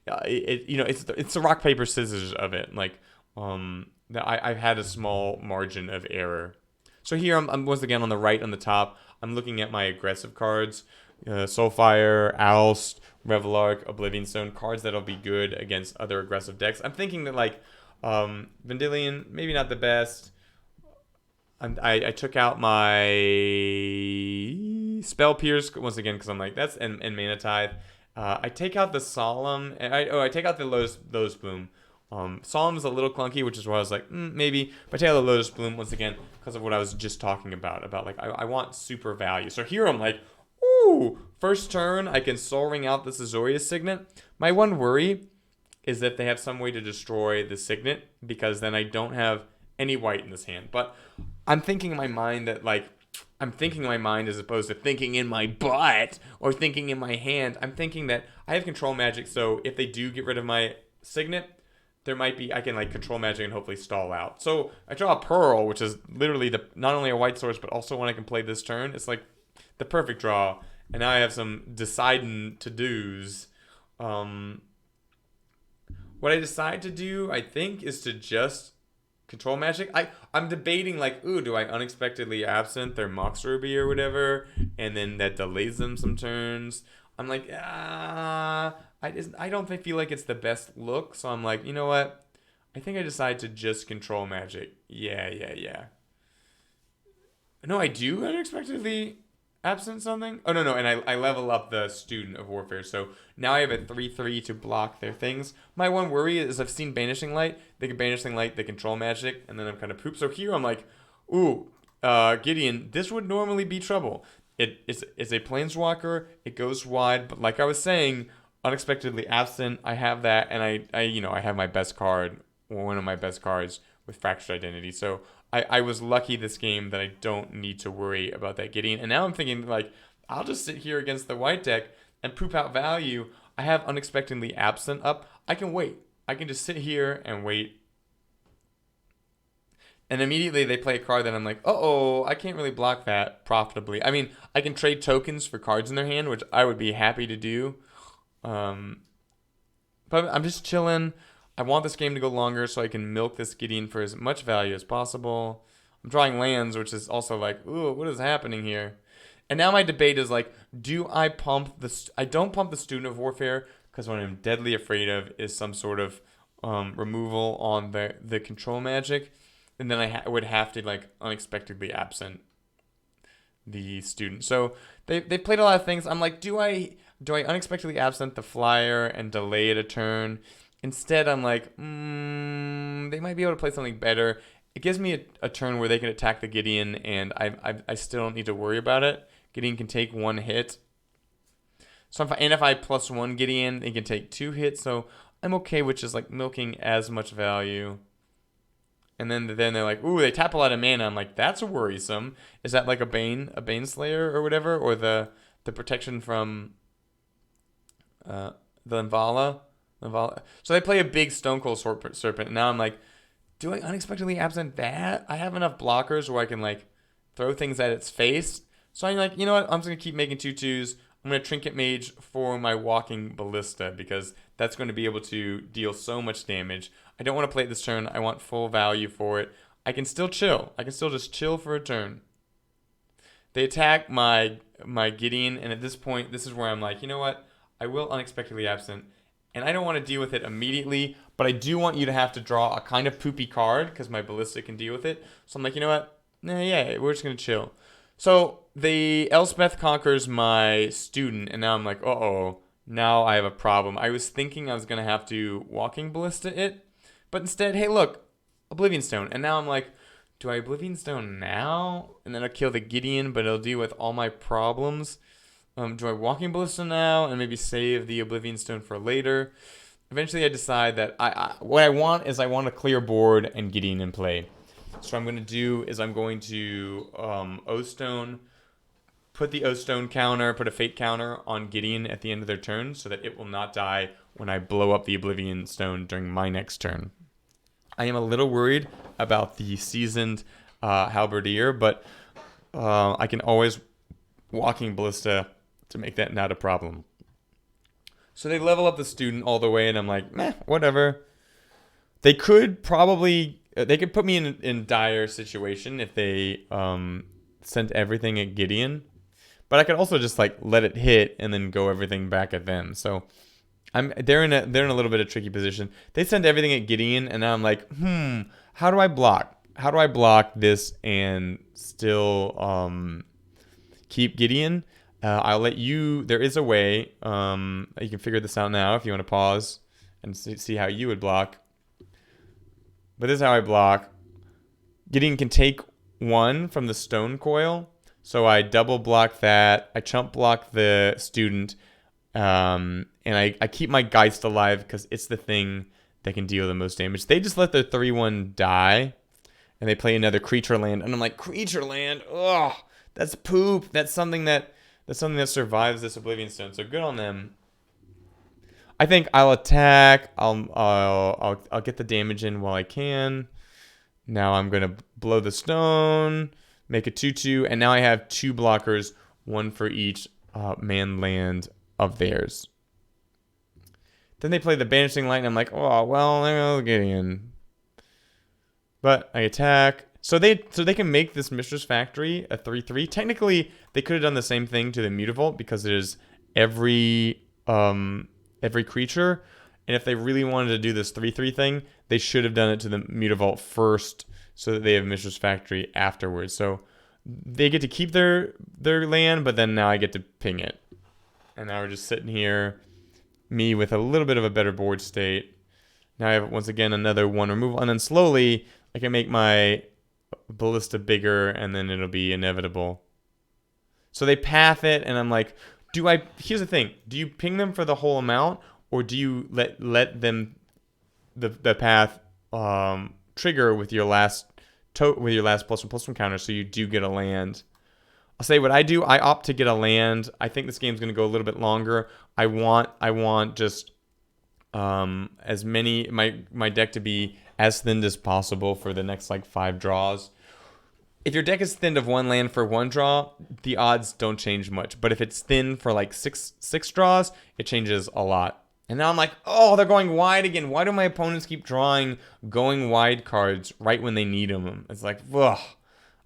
it's the rock paper scissors of it, like I've had a small margin of error. So here I'm once again on the right on the top. I'm looking at my aggressive cards, Soulfire, Oust, Revelark, Oblivion Stone, cards that'll be good against other aggressive decks. I'm thinking that like Vendilion, maybe not the best. I took out my Spell Pierce once again because I'm like that's and Mana Tithe. I take out the Solemn. I take out the Lotus Bloom. Solemn is a little clunky, which is why I was like, maybe. But I take out the Lotus Bloom once again because of what I was just talking about like I want super value. So here I'm like, ooh, first turn I can Soul Ring out this Azorius Signet. My one worry is that they have some way to destroy the Signet because then I don't have any white in this hand. But I'm thinking in my mind that like I'm thinking in my mind as opposed to thinking in my butt or thinking in my hand. I'm thinking that I have control magic, so if they do get rid of my Signet, there might be I can like control magic and hopefully stall out. So I draw a Pearl, which is literally the not only a white source but also one I can play this turn. It's like the perfect draw, and now I have some deciding to dos. What I decide to do, I think, is to just control magic. I'm debating like, ooh, do I unexpectedly absent their Mox Ruby or whatever, and then that delays them some turns. I'm like, I don't feel like it's the best look, so I'm like, you know what? I think I decide to just control magic. Yeah. No, I do unexpectedly absent something. Oh no, and I level up the Student of Warfare, so now I have a 3/3 to block their things. My one worry is I've seen Banishing Light. They can Banishing Light, they control magic, and then I'm kind of poop. So here I'm like, ooh, Gideon, this would normally be trouble. It's a Planeswalker. It goes wide, but like I was saying, unexpectedly absent. I have that, and I have my best card, one of my best cards with Fractured Identity. So I was lucky this game that I don't need to worry about that Gideon. And now I'm thinking like I'll just sit here against the white deck and poop out value. I have unexpectedly absent up. I can wait. I can just sit here and wait. And immediately they play a card that I'm like, uh-oh, I can't really block that profitably. I mean, I can trade tokens for cards in their hand, which I would be happy to do. But I'm just chilling. I want this game to go longer so I can milk this Gideon for as much value as possible. I'm drawing lands, which is also like, ooh, what is happening here? And now my debate is like, do I pump the... I don't pump the Student of Warfare because what I'm deadly afraid of is some sort of removal on the control magic. And then I would have to like unexpectedly absent the Student. So they played a lot of things. I'm like, do I unexpectedly absent the Flyer and delay it a turn? Instead, I'm like, they might be able to play something better. It gives me a turn where they can attack the Gideon, and I still don't need to worry about it. Gideon can take one hit. So if I plus one Gideon, they can take 2 hits. So I'm okay with just like milking as much value. And then they're like, ooh, they tap a lot of mana. I'm like, that's worrisome. Is that like a Bane Slayer or whatever, or the protection from the Invala? So they play a big Stone Cold Serpent, and now I'm like, do I unexpectedly absent that? I have enough blockers where I can like throw things at its face. So I'm like, you know what? I'm just gonna keep making 2/2s. I'm gonna Trinket Mage for my Walking Ballista because that's going to be able to deal so much damage. I don't want to play it this turn. I want full value for it. I can still chill. I can still just chill for a turn. They attack my Gideon, and at this point, this is where I'm like, you know what? I will unexpectedly absent, and I don't want to deal with it immediately, but I do want you to have to draw a kind of poopy card because my Ballista can deal with it. So I'm like, you know what? Nah, yeah, we're just going to chill. So the Elspeth conquers my student, and now I'm like, uh-oh, now I have a problem. I was thinking I was going to have to Walking Ballista it, but instead, hey, look, Oblivion Stone. And now I'm like, do I Oblivion Stone now? And then I'll kill the Gideon, but it'll deal with all my problems. Do I Walking Ballista now and maybe save the Oblivion Stone for later? Eventually I decide that what I want is I want a clear board and Gideon in play. So what I'm going to do is I'm going to O-Stone, put the O-Stone counter, put a Fate counter on Gideon at the end of their turn so that it will not die when I blow up the Oblivion Stone during my next turn. I am a little worried about the seasoned Halberdier, but I can always Walking Ballista to make that not a problem. So they level up the student all the way, and I'm like, meh, whatever. They could probably... They could put me in dire situation if they sent everything at Gideon. But I could also just like let it hit and then go everything back at them. So they're in a little bit of a tricky position. They send everything at Gideon, and now I'm like, how do I block? How do I block this and still keep Gideon? I'll let you... There is a way. You can figure this out now if you want to pause and see how you would block. But this is how I block. Gideon can take one from the stone coil. So I double block that. I chump block the student. And I keep my Geist alive because it's the thing that can deal the most damage. They just let their 3/1 die. And they play another creature land. And I'm like, creature land? Ugh, that's poop. That's something that survives this Oblivion Stone. So good on them. I think I'll attack. I'll get the damage in while I can. Now I'm gonna blow the stone, make a 2/2, and now I have 2 blockers, one for each man land of theirs. Then they play the Banishing Light, and I'm like, oh well, there goes Gideon. But I attack. So they can make this Mistress Factory a 3/3. Technically, they could have done the same thing to the Mutavault because it is every creature, and if they really wanted to do this 3/3 thing, they should have done it to the Mutavault first so that they have Mistress Factory afterwards. So they get to keep their land, but then now I get to ping it. And now we're just sitting here, me with a little bit of a better board state. Now I have, once again, another 1 removal, and then slowly I can make my Ballista bigger, and then it'll be inevitable. So they path it, and I'm like, here's the thing. Do you ping them for the whole amount, or do you let them the path trigger with your last +1/+1 counter, so you do get a land? I'll say what I do. I opt to get a land. I think this game's gonna go a little bit longer. I want just as many my deck to be as thinned as possible for the next like 5 draws. If your deck is thinned of 1 land for 1 draw, the odds don't change much. But if it's thin for like six draws, it changes a lot. And now I'm like, oh, they're going wide again. Why do my opponents keep drawing going wide cards right when they need them? It's like, ugh.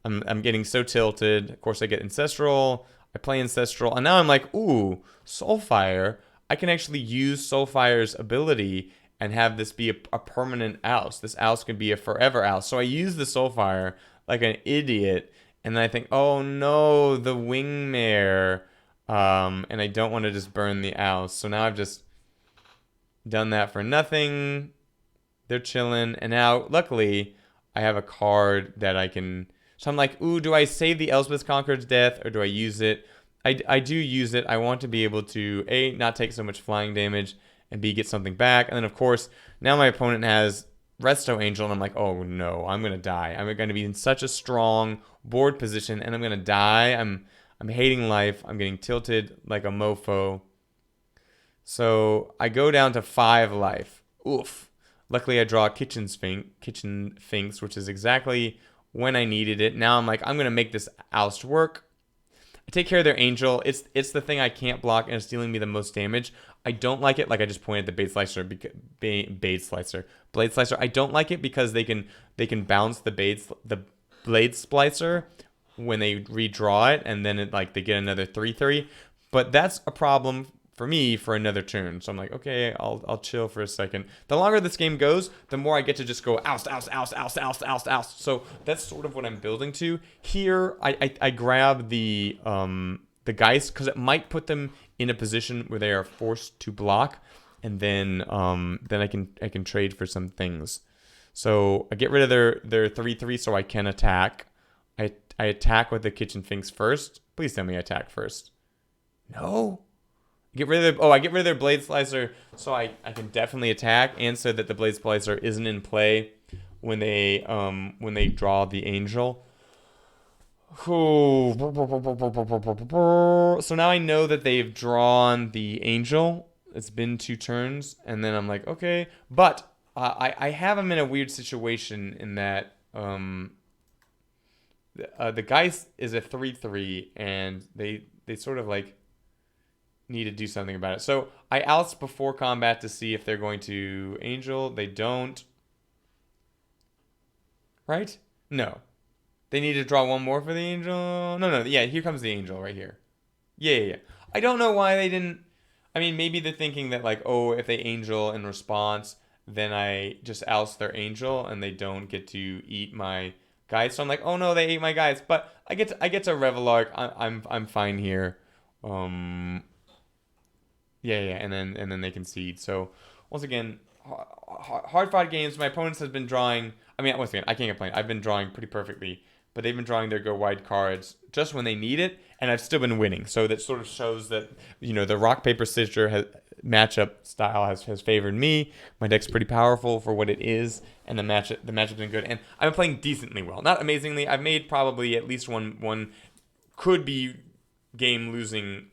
I'm getting so tilted. Of course, I get Ancestral. I play Ancestral. And now I'm like, ooh, Soulfire. I can actually use Soulfire's ability and have this be a permanent oust. This oust can be a forever oust. So I use the Soulfire like an idiot, and then I think, oh no, the Wingmare, and I don't want to just burn the oust. So now I've just done that for nothing. They're chilling, and now luckily I have a card that I can. So I'm like, ooh, do I save the Elspeth Conqueror's Death or do I use it? I do use it. I want to be able to A, not take so much flying damage, and B, get something back. And then of course now my opponent has Resto Angel, and I'm like, oh no, I'm gonna die. I'm gonna be in such a strong board position, and I'm gonna die. I'm hating life. I'm getting tilted like a mofo. So I go down to 5 life. Oof. Luckily, I draw Kitchen Sphinx, which is exactly when I needed it. Now I'm like, I'm going to make this oust work. I take care of their angel. It's the thing I can't block, and it's dealing me the most damage. I don't like it. Like I just pointed the Blade Slicer. I don't like it because they can bounce the Blade Splicer when they redraw it, and then they get another 3/3. But that's a problem for me for another turn. So I'm like, okay, I'll chill for a second. The longer this game goes, the more I get to just go oust, oust, oust, oust, oust, oust, oust. So that's sort of what I'm building to. Here, I grab the Geist because it might put them in a position where they are forced to block, and then I can trade for some things. So I get rid of their 3/3 so I can attack. I attack with the Kitchen Sphinx first. Please tell me I attack first. No. I get rid of their Blade Slicer so I can definitely attack, and so that the Blade Slicer isn't in play when they draw the angel. So now I know that they've drawn the angel. It's been 2 turns, and then I'm like, okay. But I have them in a weird situation in that the Geist is a 3/3, and they sort of need to do something about it. So I oust before combat to see if they're going to angel. They don't. Right? No. They need to draw 1 more for the angel. No. Yeah, here comes the angel right here. Yeah. I don't know why they didn't. I mean, maybe they're thinking that if they angel in response, then I just oust their angel and they don't get to eat my guys. So I'm like, oh no, they ate my guys. But I get to Revelark. I'm fine here. Yeah, and then they concede. So once again, hard-fought games. My opponents have been drawing. I mean, once again, I can't complain. I've been drawing pretty perfectly, but they've been drawing their go wide cards just when they need it, and I've still been winning. So that sort of shows that the rock paper scissors matchup style has favored me. My deck's pretty powerful for what it is, and the matchup's been good, and I've been playing decently well. Not amazingly. I've made probably at least one could be game losing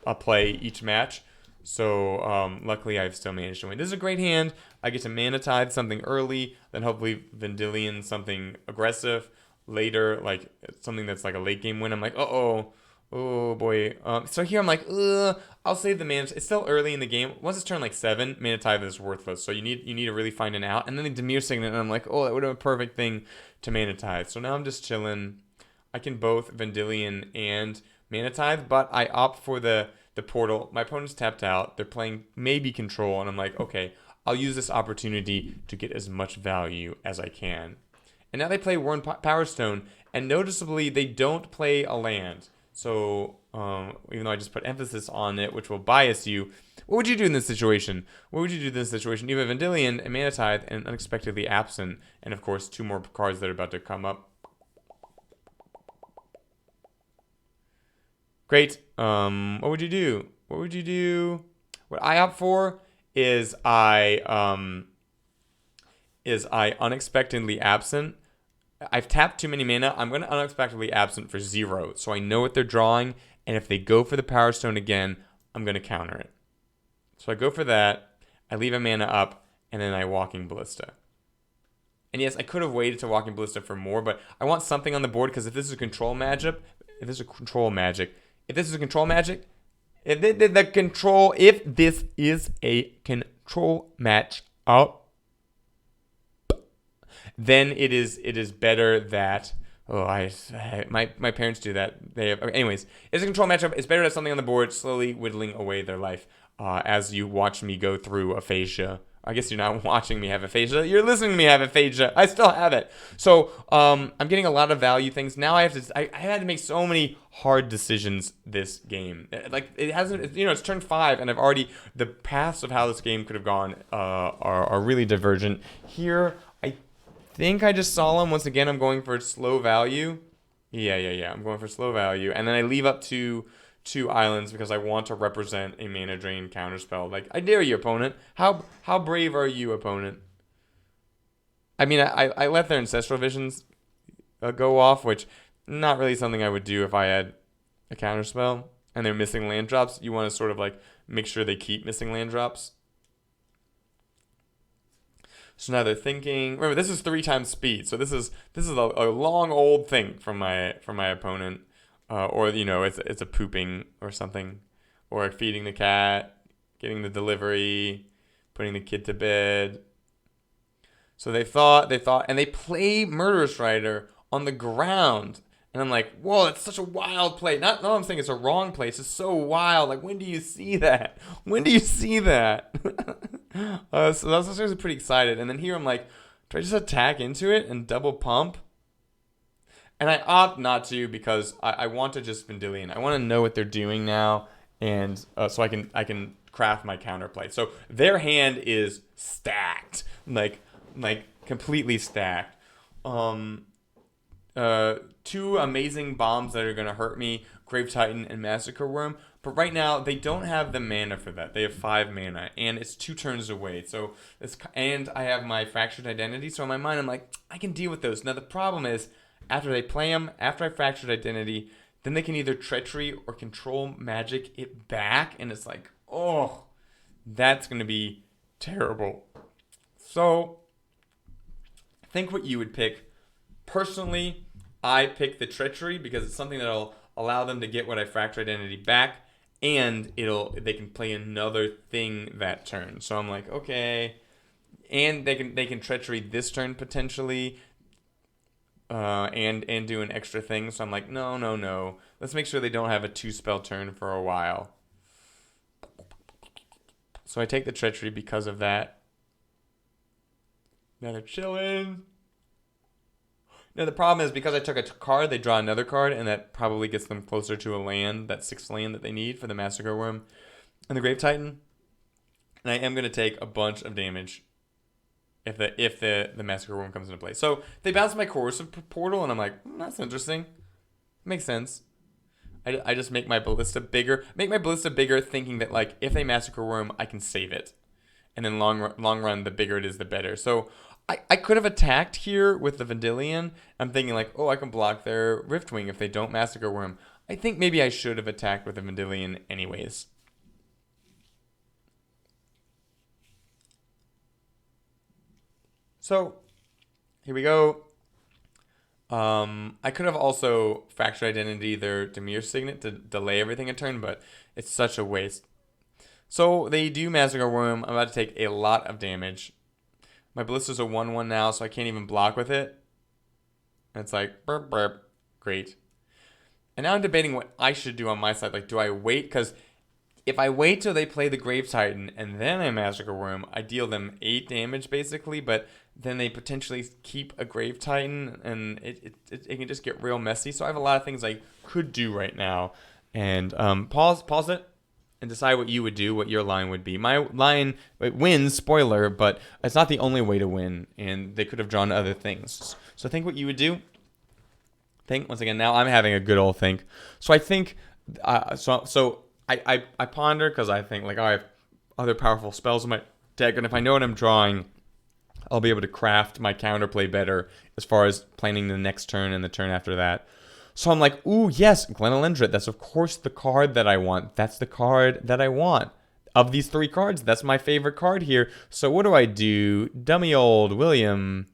a play each match. So luckily I've still managed to win. This is a great hand. I get to Mana Tithe something early, then hopefully Vendilion something aggressive later, like something that's like a late game win. I'm like, oh boy. So here I'm like, I'll save the mana. It's still early in the game. Once it's turned 7, Mana Tithe is worthless. So you need to really find an out. And then the Demir Signet, and I'm like, oh, that would have been a perfect thing to Mana Tithe. So now I'm just chilling. I can both Vendilion and Mana Tithe, but I opt for the portal. My opponent's tapped out. They're playing maybe control, and I'm like, okay, I'll use this opportunity to get as much value as I can. And now they play Worn Power Stone, and noticeably they don't play a land. So even though I just put emphasis on it, which will bias you, what would you do in this situation? You have Vendilion, a Mana Tithe, and Unexpectedly Absent, and of course 2 more cards that are about to come up. Great. What would you do? What I opt for is I Unexpectedly Absent. I've tapped too many mana. I'm going to Unexpectedly Absent for 0, so I know what they're drawing, and if they go for the Power Stone again, I'm going to counter it. So I go for that. I leave a mana up, and then I Walking Ballista. And yes, I could have waited to Walking Ballista for more, but I want something on the board because if this is a control magic, if this is a control magic, if this is a control match up, then it is better that my parents do that. Anyways, it's a control matchup. It's better to have something on the board slowly whittling away their life as you watch me go through aphasia. I guess you're not watching me have aphasia. You're listening to me have aphasia. I still have it. So I'm getting a lot of value things. Now I had to make so many hard decisions this game. It hasn't, it's turn 5, and I've already, the paths of how this game could have gone are really divergent. Here, I think I just saw him. Once again, I'm going for slow value. Yeah. I'm going for slow value. And then I leave up to 2 islands because I want to represent a mana drain counterspell. I dare you, opponent. How brave are you, opponent? I mean, I let their Ancestral Visions go off, which not really something I would do if I had a counterspell. and they're missing land drops, you want to sort of like make sure they keep missing land drops. So now they're thinking. Remember, this is 3 times speed, so this is a long old thing from my opponent, or it's a pooping or something, or feeding the cat, getting the delivery, putting the kid to bed. So they thought, and they play Murderous Rider on the ground. And I'm like, whoa, that's such a wild play. Not I'm saying it's a wrong play. It's just so wild. Like, when do you see that? When do you see that? So I was pretty excited. And then here I'm like, do I just attack into it and double pump? And I opt not to because I want to just Vendilion. I want to know what they're doing now, and so I can craft my counterplay. So their hand is stacked, like completely stacked. 2 amazing bombs that are going to hurt me, Grave Titan and Massacre Worm. But right now, they don't have the mana for that. They have 5 mana, and it's 2 turns away. And I have my Fractured Identity, so in my mind, I'm like, I can deal with those. Now, the problem is, after they play them, after I Fractured Identity, then they can either Treachery or Control Magic it back, and it's like, oh, that's going to be terrible. So, think what you would pick. Personally, I pick the Treachery because it's something that'll allow them to get what I Fracture Identity back, and they can play another thing that turn. So I'm like, okay, and they can Treachery this turn potentially, and do an extra thing. So I'm like, no. Let's make sure they don't have a 2-spell turn for a while. So I take the Treachery because of that. Now they're chilling. Now, the problem is because I took a card, they draw another card, and that probably gets them closer to a land, that 6th land that they need for the Massacre Worm and the Grave Titan. And I am going to take a bunch of damage if the Massacre Worm comes into play. So they bounce my Corrosive Portal, and I'm like, that's interesting. Makes sense. I just make my Ballista bigger. Make my Ballista bigger, thinking that like if they Massacre Worm, I can save it. And then long run, the bigger it is, the better. So I could have attacked here with the Vendilion. I'm thinking like, oh, I can block their Riftwing if they don't Massacre Worm. I think maybe I should have attacked with the Vendilion anyways. So, here we go. I could have also Fractured Identity their Dimir Signet to delay everything a turn, but it's such a waste. So, they do Massacre Worm. I'm about to take a lot of damage. My Ballista's a 1/1 now, so I can't even block with it. And it's like, burp, burp. Great. And now I'm debating what I should do on my side. Like, do I wait? Because if I wait till they play the Grave Titan and then I Massacre Worm, I deal them 8 damage, basically. But then they potentially keep a Grave Titan, and it can just get real messy. So I have a lot of things I could do right now. And pause it. And decide what you would do, what your line would be. My line, it wins, spoiler, but it's not the only way to win, and they could have drawn other things. So think what you would do. Think, once again, now I'm having a good old think. So I think, I ponder, because I think, like, I have other powerful spells in my deck, and if I know what I'm drawing, I'll be able to craft my counterplay better as far as planning the next turn and the turn after that. So I'm like, ooh, yes, Glenelendrit. That's, of course, the card that I want. That's the card that I want. Of these 3 cards, that's my favorite card here. So what do? Dummy old William.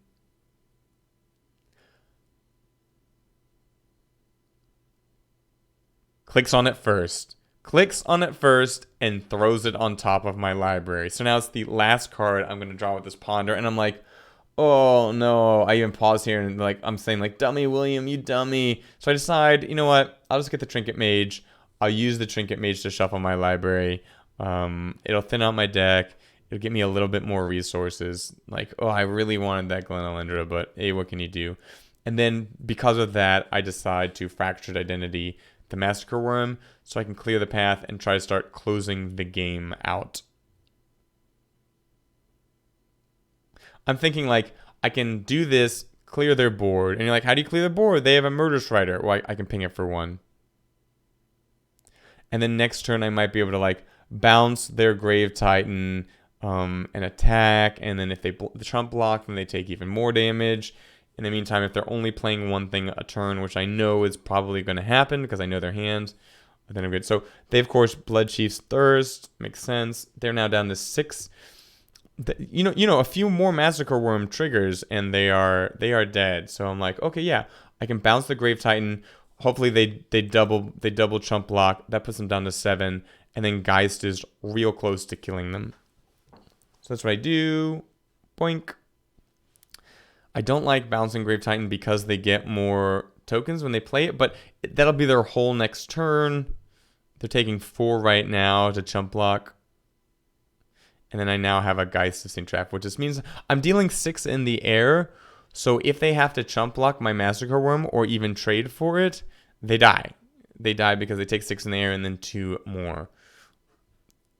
Clicks on it first. And throws it on top of my library. So now it's the last card I'm going to draw with this Ponder. And I'm like, oh no, I even pause here and like I'm saying like, dummy William, you dummy. So I decide, you know what, I'll just get the Trinket Mage. I'll use the Trinket Mage to shuffle my library. It'll thin out my deck. It'll give me a little bit more resources. Like, oh, I really wanted that Glenelendra, but hey, what can you do? And then because of that, I decide to Fractured Identity the Massacre Worm so I can clear the path and try to start closing the game out. I'm thinking, like, I can do this, clear their board. And you're like, how do you clear the board? They have a Murderous Rider. Well, I can ping it for 1. And then next turn, I might be able to, like, bounce their Grave Titan and attack. And then if they the Trump block, then they take even more damage. In the meantime, if they're only playing one thing a turn, which I know is probably going to happen because I know their hand, then I'm good. So they, of course, Blood Chief's Thirst. Makes sense. They're now down to 6. A few more Massacre Worm triggers, and they are dead. So I'm like, okay, yeah, I can bounce the Grave Titan. Hopefully they double chump block. That puts them down to 7, and then Geist is real close to killing them. So that's what I do. Boink. I don't like bouncing Grave Titan because they get more tokens when they play it, but that'll be their whole next turn. They're taking 4 right now to chump block. And then I now have a Geist Sustain Trap, which just means I'm dealing 6 in the air. So if they have to chump block my Massacre Worm or even trade for it, they die. They die because they take 6 in the air and then 2 more.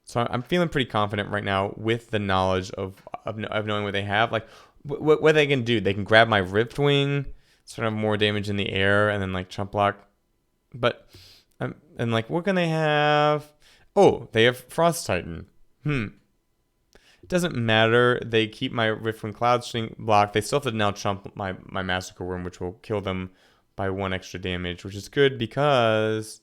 So I'm feeling pretty confident right now with the knowledge of knowing what they have. Like, what they can do. They can grab my Rift Wing, sort of more damage in the air, and then, like, chump block. But, and, like, what can they have? Oh, they have Frost Titan. It doesn't matter. They keep my Riftwind Cloud String block. They still have to now chump my Massacre Worm, which will kill them by 1 extra damage, which is good because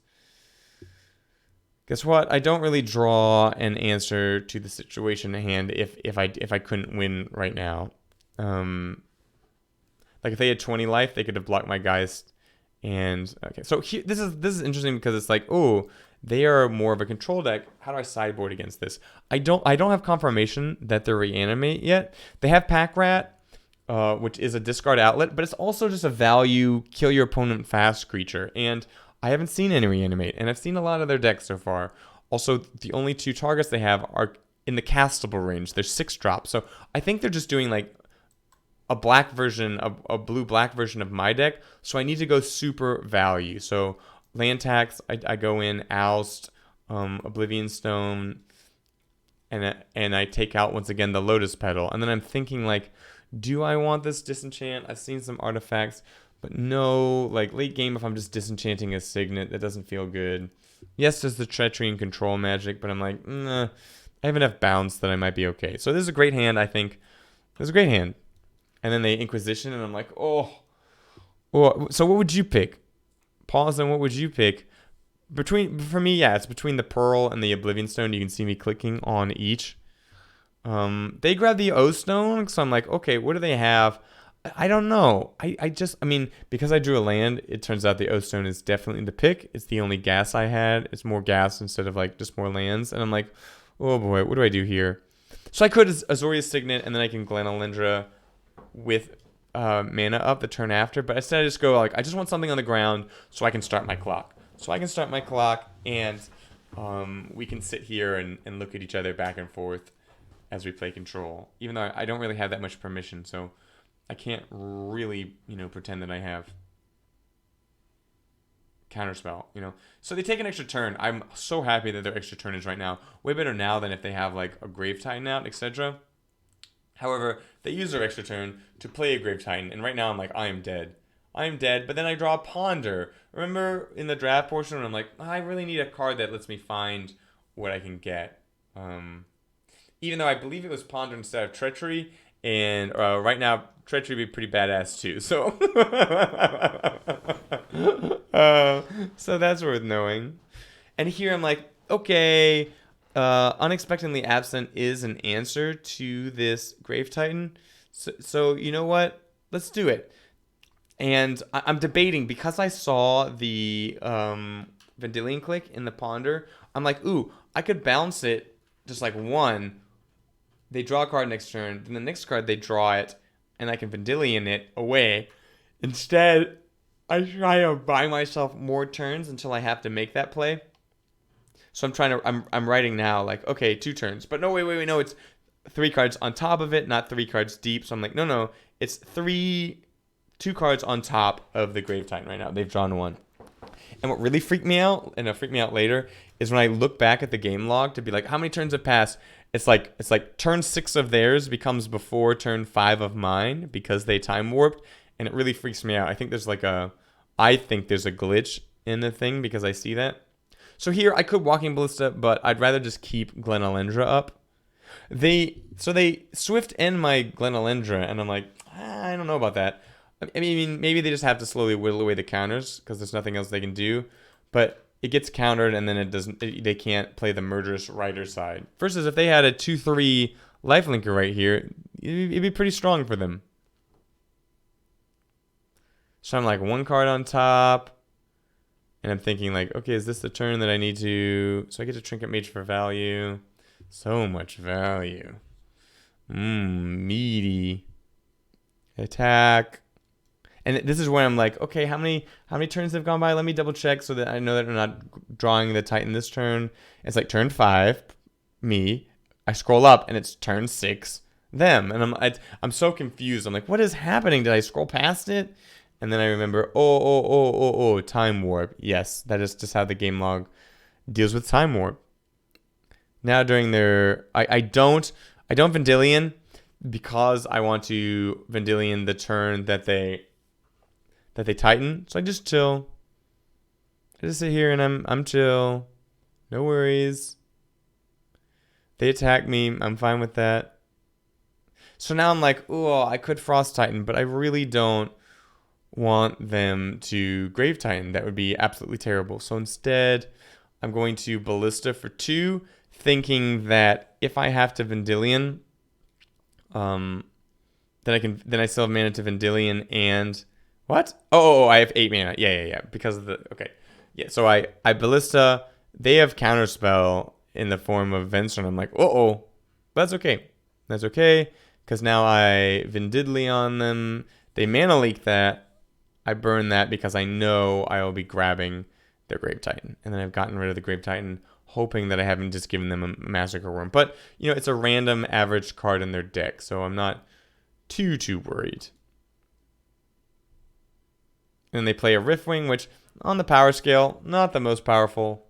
guess what? I don't really draw an answer to the situation at hand if I couldn't win right now. Like if they had 20 life, they could have blocked my Geist. And okay, so here, this is interesting because it's like, oh, they are more of a control deck. How do I sideboard against this? I don't have confirmation that they're reanimate yet. They have Pack Rat, which is a discard outlet, but it's also just a value kill your opponent fast creature. And I haven't seen any reanimate, and I've seen a lot of their decks so far. Also, the only 2 targets they have are in the castable range. There's 6 drops, so I think they're just doing like a black version, a blue-black version of my deck. So I need to go super value. So land tax, I go in Oust, Oblivion Stone, and I take out once again the Lotus Petal. And then I'm thinking like, do I want this disenchant? I've seen some artifacts, but no, like late game if I'm just disenchanting a Signet, that doesn't feel good. Yes, there's the Treachery and Control magic, but I'm like, nah, I have enough bounce that I might be okay. So this is a great hand, I think. This is a great hand. And then they Inquisition, and I'm like, oh. So what would you pick? Pause, and what would you pick? For me, yeah, it's between the Pearl and the Oblivion Stone. You can see me clicking on each. They grab the O Stone, so I'm like, okay, what do they have? I don't know. I mean, because I drew a land, it turns out the O Stone is definitely the pick. It's the only gas I had. It's more gas instead of like just more lands. And I'm like, oh boy, what do I do here? So I could Azorius Signet, and then I can Glenalindra with mana up the turn after. But instead I just go like, I just want something on the ground so I can start my clock. And we can sit here and look at each other back and forth as we play control. Even though I don't really have that much permission, so I can't really, pretend that I have counterspell, So they take an extra turn. I'm so happy that their extra turn is right now. Way better now than if they have like a Grave Titan out, etc. However, they use their extra turn to play a Grave Titan, and right now I'm like, I am dead, but then I draw a Ponder. Remember in the draft portion when I'm like, I really need a card that lets me find what I can get. Even though I believe it was Ponder instead of Treachery, and right now Treachery would be pretty badass too. So, so that's worth knowing. And here I'm like, okay, Unexpectedly Absent is an answer to this Grave Titan. So you know what? Let's do it. And I'm debating because I saw the Vendilion click in the Ponder. I'm like, ooh, I could bounce it just like 1. They draw a card next turn. Then the next card, they draw it. And I can Vendilion it away. Instead, I try to buy myself more turns until I have to make that play. So I'm writing now like, okay, 2 turns. But no, wait, no, it's 3 cards on top of it, not 3 cards deep. So I'm like, no, it's 2 cards on top of the Grave Titan right now. They've drawn 1. And what really freaked me out, and it'll freak me out later, is when I look back at the game log to be like, how many turns have passed? It's like turn 6 of theirs becomes before turn 5 of mine because they time warped, and it really freaks me out. I think there's a glitch in the thing because I see that. So here I could Walking Ballista, but I'd rather just keep Glenalindra up. They Swift end my Glenalindra, and I'm like, I don't know about that. I mean, maybe they just have to slowly whittle away the counters because there's nothing else they can do. But it gets countered, and then they can't play the murderous rider side. Versus if they had a 2/3 lifelinker right here, it'd be pretty strong for them. So I'm like 1 card on top. And I'm thinking like, okay, is this the turn that I need to... So I get to Trinket Mage for value. So much value. Meaty. Attack. And this is where I'm like, okay, how many turns have gone by? Let me double check so that I know that I'm not drawing the Titan this turn. It's like turn 5, me. I scroll up and it's turn 6, them. And I'm so confused. I'm like, what is happening? Did I scroll past it? And then I remember, time warp. Yes, that is just how the game log deals with time warp. Now during their, I don't Vendilion because I want to Vendilion the turn that they Titan. So I just chill. I just sit here and I'm chill. No worries. They attack me. I'm fine with that. So now I'm like, oh, I could Frost Titan, but I really don't want them to Grave Titan. That would be absolutely terrible. So instead, I'm going to Ballista for 2, thinking that if I have to Vendilion, then I still have mana to Vendilion and what? Oh, I have 8 mana. Yeah. Because of the so I Ballista. They have Counterspell in the form of Venser, and I'm like, but that's okay. That's okay because now I Vendilion them. They mana leak that. I burn that because I know I will be grabbing their Grave Titan. And then I've gotten rid of the Grave Titan, hoping that I haven't just given them a Massacre Worm. But, it's a random average card in their deck, so I'm not too worried. And they play a Riftwing, which, on the power scale, not the most powerful.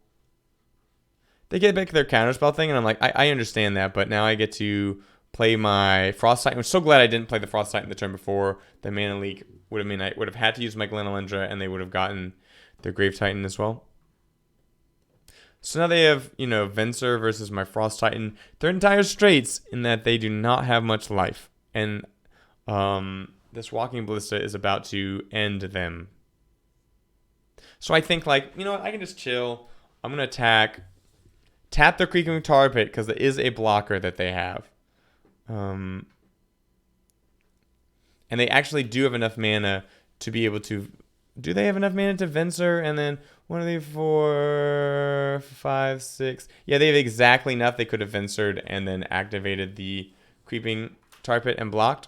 They get back their Counterspell thing, and I'm like, I understand that, but now I get to play my Frost Titan. I'm so glad I didn't play the Frost Titan the turn before. The mana leak would have mean I would have had to use my Glenalendra, and they would have gotten their Grave Titan as well. So now they have, Venser versus my Frost Titan. They're entire straights in that they do not have much life. And this Walking Ballista is about to end them. So I think, like, you know what? I can just chill. I'm going to attack. Tap the Creaking Tar Pit because it is a blocker that they have. And they actually do have enough mana to be able to... Do they have enough mana to Venser? And then 1, 2, 3, 4, 5, 6... Yeah, they have exactly enough. They could have Vensered and then activated the Creeping Tar Pit and blocked.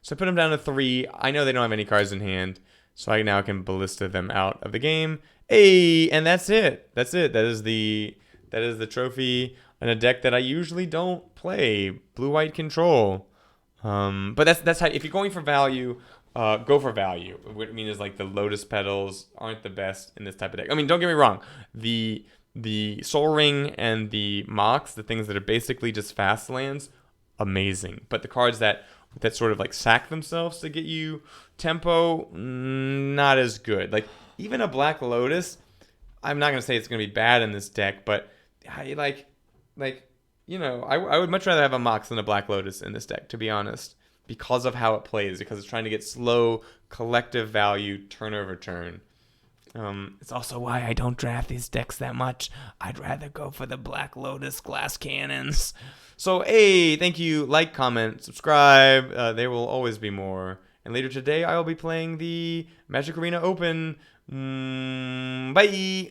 So I put them down to 3. I know they don't have any cards in hand. So I now can Ballista them out of the game. Hey, and that's it. That's it. That is the trophy in a deck that I usually don't play. Blue-white control. But that's how, if you're going for value, go for value. What I mean is, like, the Lotus Petals aren't the best in this type of deck. I mean, don't get me wrong. The Soul Ring and the Mox, the things that are basically just fast lands, amazing. But the cards that sort of like sack themselves to get you tempo, not as good. Like, even a Black Lotus, I'm not going to say it's going to be bad in this deck, but I would much rather have a Mox than a Black Lotus in this deck, to be honest, because of how it plays, because it's trying to get slow, collective value, turn over turn. It's also why I don't draft these decks that much. I'd rather go for the Black Lotus glass cannons. So, hey, thank you. Like, comment, subscribe. There will always be more. And later today, I will be playing the Magic Arena Open. Bye!